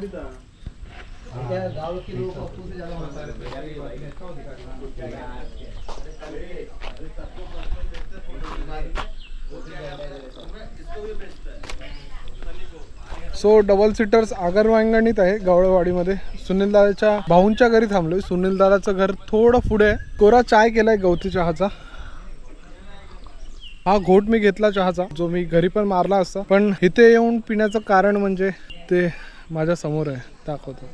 गाँव के लोग से ज्यादा सो डबल सीटर्स आगर वांगणीत आहे गवळवाडीमध्ये. सुनील दादाच्या भाऊंच्या घरी थांबलोय. सुनील दादाचं घर थोडं पुढे आहे. कोरा चाय केलाय गवती चहाचा. हा घोट मी घेतला चहाचा, जो मी घरी पण मारला असता, पण इथे येऊन पिण्याचं कारण म्हणजे ते माझ्या समोर आहे, दाखवतो.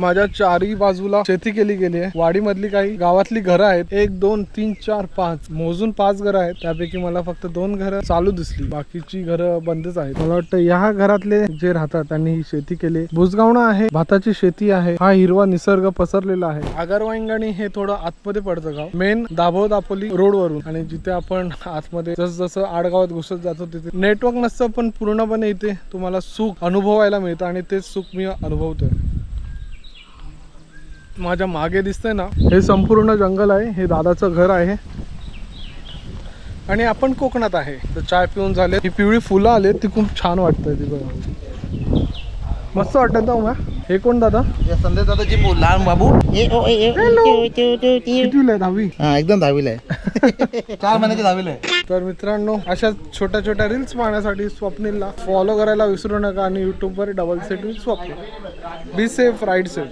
माझ्या चारही बाजूला शेती केली गेली आहे. वाडीमधली काही गावातली घरं आहेत, 1 2 3 4 5 मोजून 5 घरं आहेत. त्यापैकी मला फक्त 2 घरं चालू दिसली, बाकीची घरं बंदच आहेत. मला वाटतं या घरातले जे राहतात त्यांनी ही शेती केली. बुजगावणा आहे, भाताची शेती आहे, हा हिरवा निसर्ग पसरलेला आहे. आगरवांगणी हे थोडं आतमध्ये पडतं गाव, मेन दाभोळ दापोली रोड वरून. आणि जिथे आपण आतमध्ये जसं आडगावात घुसत जातो तिथे नेटवर्क नसतं, पण पूर्णपणे इथे तुम्हाला सुख अनुभवायला मिळतं आणि तेच सुख मी अनुभवतोय. माझ्या मागे दिसतंय ना, हे संपूर्ण जंगल आहे. हे दादाचं घर आहे आणि आपण कोकणात आहे. तर चाय पिऊन झाले. ही पिवळी फुलं आले, ती खूप छान वाटतंय. ती बघा, मस्त वाटत ना. हे कोण दादा? संदेश दादाजी लहान बाबू. कितवीला आहे? 10वी. हा, एकदम 10वीला आहे. 4 महिन्याची 10वीला आहे. तर मित्रांनो, अशा छोट्या छोट्या रील्स पाहण्यासाठी स्वप्नीलला फॉलो करायला विसरू नका आणि यूट्यूबवर double set with Swapnil. Be safe, ride safe.